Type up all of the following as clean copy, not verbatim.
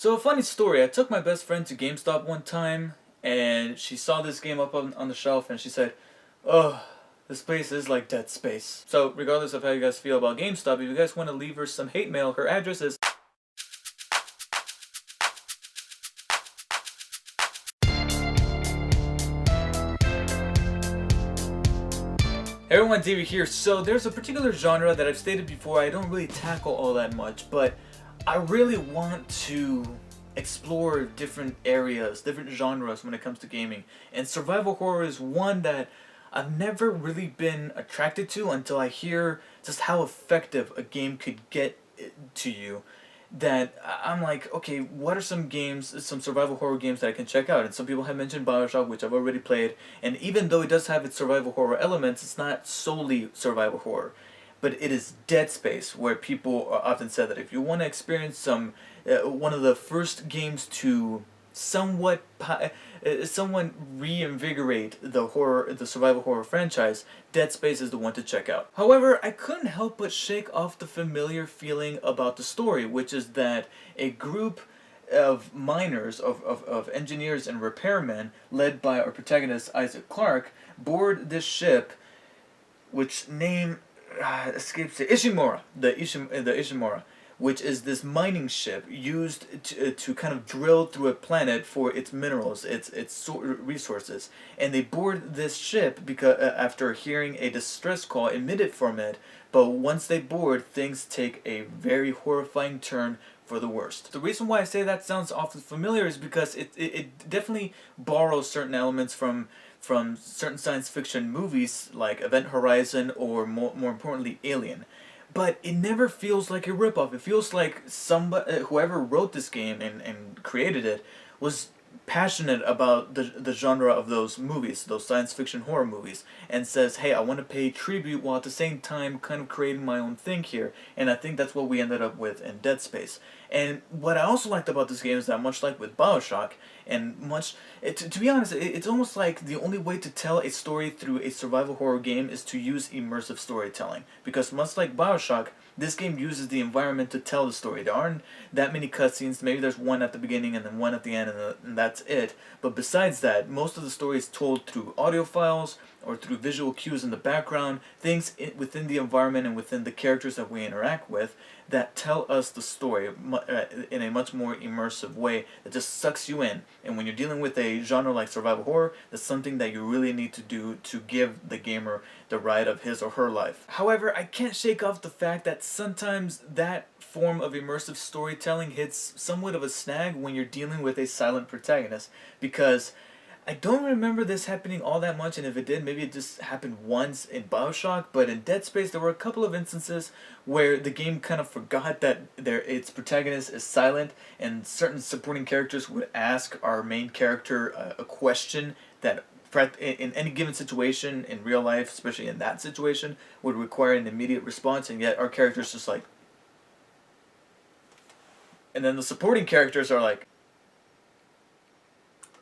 So a funny story, I took my best friend to GameStop one time, and she saw this game up on the shelf, and she said, "Oh, this place is like Dead Space." So regardless of how you guys feel about GameStop, if you guys want to leave her some hate mail, her address is... Hey everyone, David here. So there's a particular genre that I've stated before I don't really tackle all that much, but I really want to explore different areas, different genres when it comes to gaming. And survival horror is one that I've never really been attracted to until I hear just how effective a game could get to you. That I'm like, okay, what are some games, some survival horror games that I can check out? And some people have mentioned BioShock, which I've already played. And even though it does have its survival horror elements, it's not solely survival horror. But it is Dead Space, where people often said that if you want to experience one of the first games to somewhat reinvigorate the survival horror franchise, Dead Space is the one to check out. However, I couldn't help but shake off the familiar feeling about the story, which is that a group of miners, of engineers and repairmen, led by our protagonist Isaac Clarke, board this ship, which name escapes it, Ishimura, the Ishimura, which is this mining ship used to kind of drill through a planet for its minerals, its resources. And they board this ship because after hearing a distress call emitted from it, but once they board, things take a very horrifying turn for the worst. The reason why I say that sounds awfully familiar is because it definitely borrows certain elements from certain science fiction movies like Event Horizon or more importantly Alien. But it never feels like a ripoff. It feels like somebody, whoever wrote this game and created it, was passionate about the genre of those movies, those science fiction horror movies, and says, hey, I want to pay tribute while at the same time kind of creating my own thing here. And I think that's what we ended up with in Dead Space. And what I also liked about this game is that, much like with BioShock, and to be honest, it's almost like the only way to tell a story through a survival horror game is to use immersive storytelling. Because much like BioShock, this game uses the environment to tell the story. There aren't that many cutscenes. Maybe there's one at the beginning and then one at the end, and that's it. But besides that, most of the story is told through audio files or through visual cues in the background, things within the environment and within the characters that we interact with that tell us the story in a much more immersive way that just sucks you in. And when you're dealing with a genre like survival horror, that's something that you really need to do to give the gamer the ride of his or her life. However, I can't shake off the fact that sometimes that form of immersive storytelling hits somewhat of a snag when you're dealing with a silent protagonist, because I don't remember this happening all that much, and if it did, maybe it just happened once in BioShock, but in Dead Space there were a couple of instances where the game kind of forgot that its protagonist is silent, and certain supporting characters would ask our main character a question that in any given situation in real life, especially in that situation, would require an immediate response, and yet our character's just like... And then the supporting characters are like,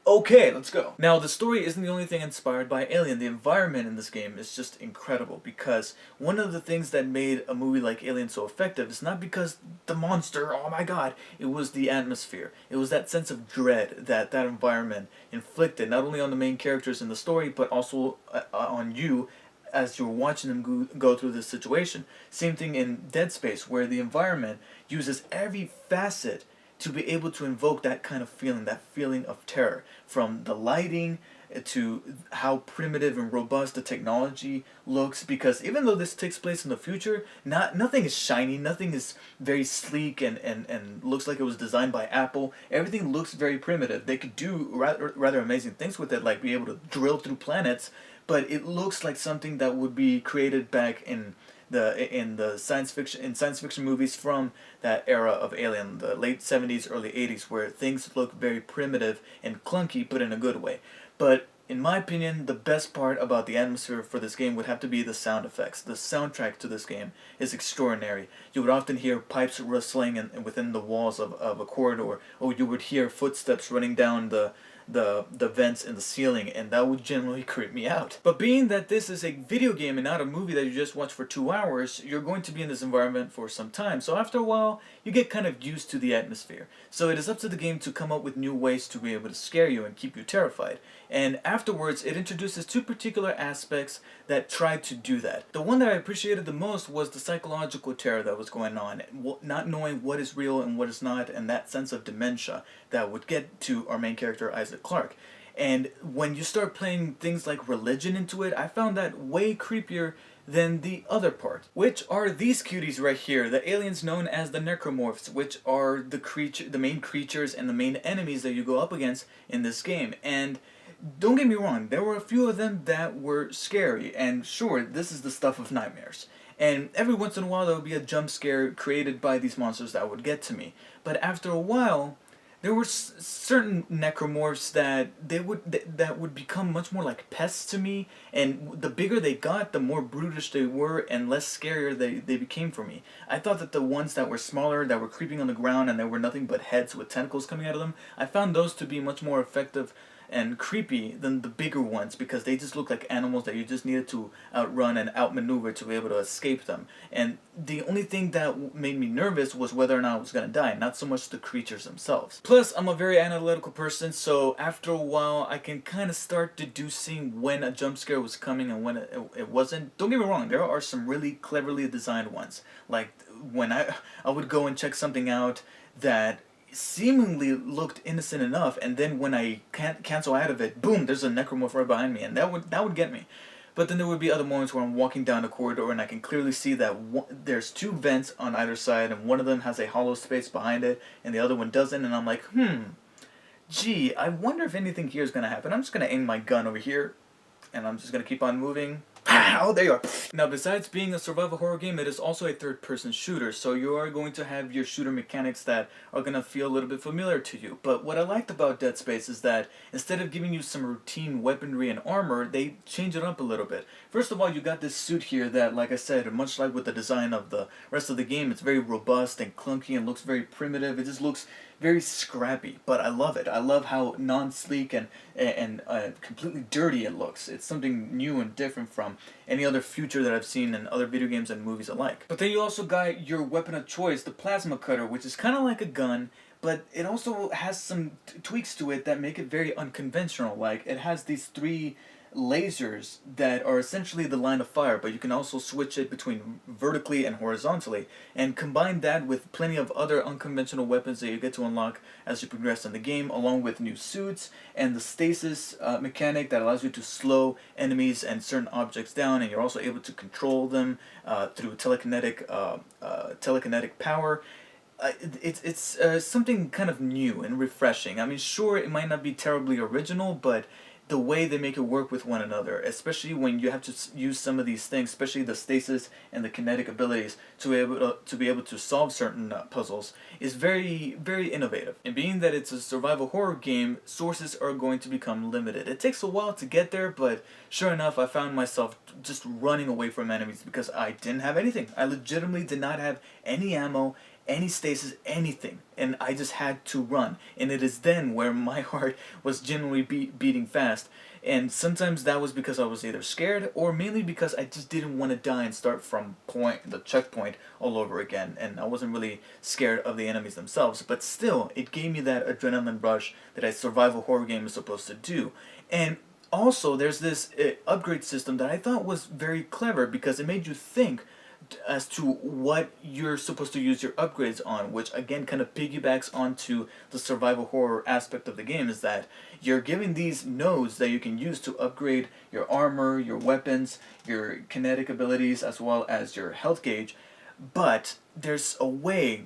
okay, let's go. Now, the story isn't the only thing inspired by Alien. The environment in this game is just incredible, because one of the things that made a movie like Alien so effective is not because the monster, oh my god, it was the atmosphere. It was that sense of dread that that environment inflicted, not only on the main characters in the story, but also on you as you're watching them go through this situation. Same thing in Dead Space, where the environment uses every facet to be able to invoke that kind of feeling, that feeling of terror. From the lighting to how primitive and robust the technology looks, because even though this takes place in the future, nothing is shiny, nothing is very sleek and looks like it was designed by Apple. Everything looks very primitive. They could do rather amazing things with it, like be able to drill through planets, but it looks like something that would be created back in science fiction movies from that era of Alien, the late 70s, early 80s, where things look very primitive and clunky, but in a good way. But in my opinion, the best part about the atmosphere for this game would have to be the sound effects. The soundtrack to this game is extraordinary. You would often hear pipes rustling within the walls of a corridor, or you would hear footsteps running down the the vents in the ceiling, and that would generally creep me out. But being that this is a video game and not a movie that you just watch for 2 hours, you're going to be in this environment for some time. So after a while, you get kind of used to the atmosphere. So it is up to the game to come up with new ways to be able to scare you and keep you terrified. And afterwards, it introduces 2 particular aspects that try to do that. The one that I appreciated the most was the psychological terror that was going on, not knowing what is real and what is not, and that sense of dementia that would get to our main character, Isaac Clarke. And when you start playing things like religion into it, I found that way creepier than the other part, which are these cuties right here, the aliens known as the necromorphs, which are the main creatures and the main enemies that you go up against in this game. And don't get me wrong, there were a few of them that were scary, and sure, this is the stuff of nightmares. And every once in a while there would be a jump scare created by these monsters that would get to me. But after a while, there were certain necromorphs that that would become much more like pests to me, and the bigger they got, the more brutish they were and less scarier they became for me. I thought that the ones that were smaller, that were creeping on the ground and there were nothing but heads with tentacles coming out of them, I found those to be much more effective and creepy than the bigger ones, because they just look like animals that you just needed to outrun and outmaneuver to be able to escape them. And the only thing that made me nervous was whether or not I was going to die, not so much the creatures themselves. Plus, I'm a very analytical person, so after a while I can kind of start deducing when a jump scare was coming and when it wasn't. Don't get me wrong, there are some really cleverly designed ones. Like when I would go and check something out that seemingly looked innocent enough, and then when I can't cancel out of it, boom, there's a necromorph right behind me, and that would get me. But then there would be other moments where I'm walking down a corridor and I can clearly see that there's 2 vents on either side, and one of them has a hollow space behind it and the other one doesn't, and I'm like, gee, I wonder if anything here is going to happen. I'm just going to aim my gun over here and I'm just going to keep on moving. Oh, there you are. Now, besides being a survival horror game, it is also a third-person shooter, so you are going to have your shooter mechanics that are going to feel a little bit familiar to you. But what I liked about Dead Space is that instead of giving you some routine weaponry and armor, they change it up a little bit. First of all, you got this suit here that, like I said, much like with the design of the rest of the game, it's very robust and clunky and looks very primitive. It just looks very scrappy, but I love it. I love how non-sleek and completely dirty it looks. It's something new and different from any other future that I've seen in other video games and movies alike. But then you also got your weapon of choice, the plasma cutter, which is kind of like a gun, but it also has some tweaks to it that make it very unconventional. Like, it has these 3 lasers that are essentially the line of fire, but you can also switch it between vertically and horizontally, and combine that with plenty of other unconventional weapons that you get to unlock as you progress in the game, along with new suits and the stasis mechanic that allows you to slow enemies and certain objects down, and you're also able to control them through telekinetic power. It's something kind of new and refreshing. I mean, sure, it might not be terribly original, but the way they make it work with one another, especially when you have to use some of these things, especially the stasis and the kinetic abilities, to be able to solve certain puzzles, is very, very innovative. And being that it's a survival horror game, sources are going to become limited. It takes a while to get there, but sure enough, I found myself just running away from enemies because I didn't have anything. I legitimately did not have any ammo, any stasis, anything, and I just had to run. And it is then where my heart was genuinely beating fast, and sometimes that was because I was either scared or mainly because I just didn't want to die and start from the checkpoint all over again, and I wasn't really scared of the enemies themselves, but still, it gave me that adrenaline rush that a survival horror game is supposed to do. And also, there's this upgrade system that I thought was very clever because it made you think as to what you're supposed to use your upgrades on, which again kind of piggybacks onto the survival horror aspect of the game, is that you're given these nodes that you can use to upgrade your armor, your weapons, your kinetic abilities, as well as your health gauge, but there's a way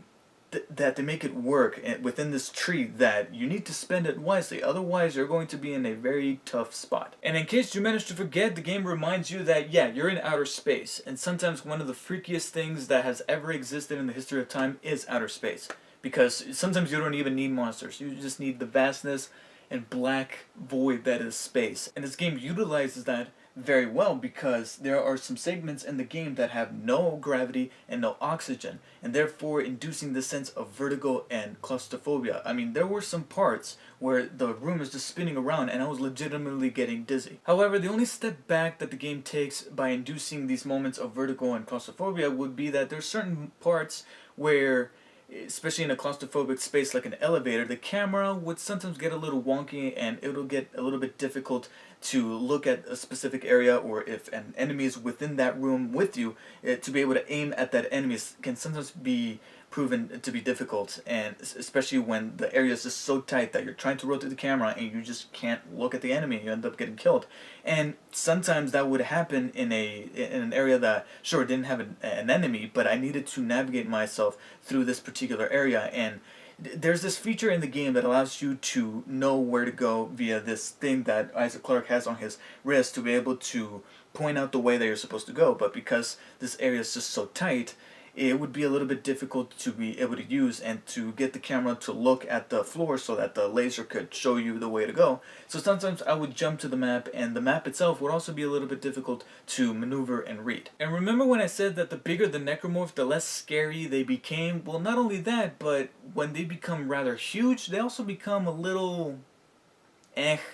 that they make it work within this tree that you need to spend it wisely, otherwise you're going to be in a very tough spot. And in case you managed to forget, the game reminds you that yeah, you're in outer space, and sometimes one of the freakiest things that has ever existed in the history of time is outer space, because sometimes you don't even need monsters, you just need the vastness and black void that is space. And this game utilizes that very well because there are some segments in the game that have no gravity and no oxygen, and therefore inducing the sense of vertigo and claustrophobia. I mean, there were some parts where the room is just spinning around and I was legitimately getting dizzy. However, the only step back that the game takes by inducing these moments of vertigo and claustrophobia would be that there's certain parts where, especially in a claustrophobic space like an elevator, the camera would sometimes get a little wonky and it'll get a little bit difficult to look at a specific area, or if an enemy is within that room with you, to be able to aim at that enemy can sometimes be proven to be difficult, and especially when the area is just so tight that you're trying to rotate the camera and you just can't look at the enemy, you end up getting killed. And sometimes that would happen in an area that sure didn't have an enemy, but I needed to navigate myself through this particular area, and there's this feature in the game that allows you to know where to go via this thing that Isaac Clarke has on his wrist to be able to point out the way that you're supposed to go. But because this area is just so tight, it would be a little bit difficult to be able to use and to get the camera to look at the floor so that the laser could show you the way to go. So sometimes I would jump to the map, and the map itself would also be a little bit difficult to maneuver and read. And remember when I said that the bigger the necromorph, the less scary they became? Well, not only that, but when they become rather huge, they also become a little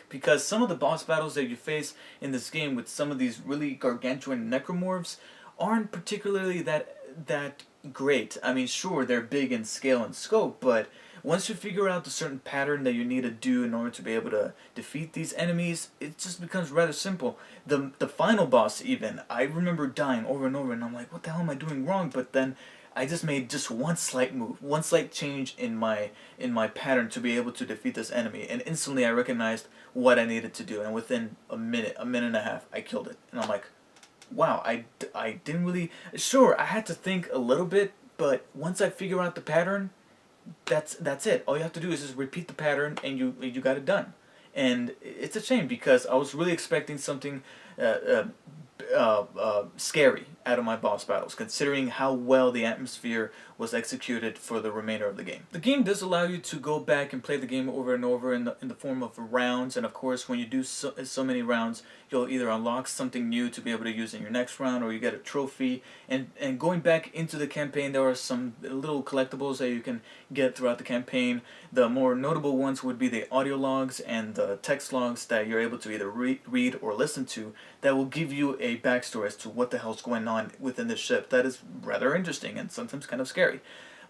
because some of the boss battles that you face in this game with some of these really gargantuan necromorphs aren't particularly that great. I mean, sure, they're big in scale and scope, but once you figure out the certain pattern that you need to do in order to be able to defeat these enemies, it just becomes rather simple. The final boss even, I remember dying over and over, and I'm like, what the hell am I doing wrong? But then I just made just one slight move, one slight change in my pattern to be able to defeat this enemy, and instantly I recognized what I needed to do, and within a minute and a half, I killed it. And I'm like, wow, I didn't really... Sure, I had to think a little bit, but once I figure out the pattern, that's it. All you have to do is just repeat the pattern, and you got it done. And it's a shame, because I was really expecting something scary out of my boss battles, considering how well the atmosphere was executed for the remainder of the game. The game does allow you to go back and play the game over and over in the form of rounds, and of course when you do so many rounds, you'll either unlock something new to be able to use in your next round, or you get a trophy. And going back into the campaign, there are some little collectibles that you can get throughout the campaign. The more notable ones would be the audio logs and the text logs that you're able to either read or listen to, that will give you a backstory as to what the hell's going on within the ship. That is rather interesting and sometimes kind of scary.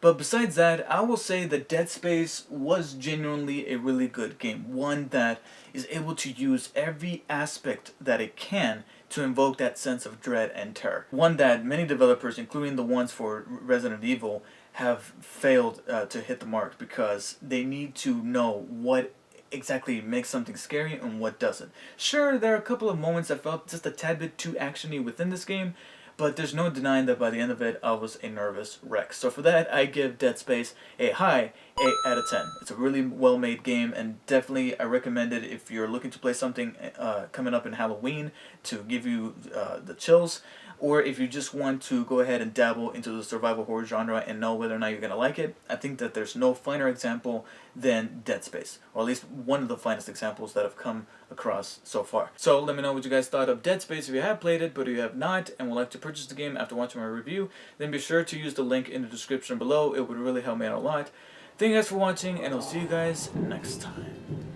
But besides that, I will say that Dead Space was genuinely a really good game. One that is able to use every aspect that it can to invoke that sense of dread and terror. One that many developers, including the ones for Resident Evil, have failed to hit the mark, because they need to know what exactly makes something scary and what doesn't. Sure, there are a couple of moments that felt just a tad bit too actiony within this game, but there's no denying that by the end of it, I was a nervous wreck. So for that, I give Dead Space a high 8 out of 10. It's a really well-made game, and definitely I recommend it if you're looking to play something coming up in Halloween to give you the chills, or if you just want to go ahead and dabble into the survival horror genre and know whether or not you're going to like it. I think that there's no finer example than Dead Space, or at least one of the finest examples that have come across so far. So let me know what you guys thought of Dead Space if you have played it, but if you have not and would like to purchase the game after watching my review, then be sure to use the link in the description below. It would really help me out a lot. Thank you guys for watching, and I'll see you guys next time.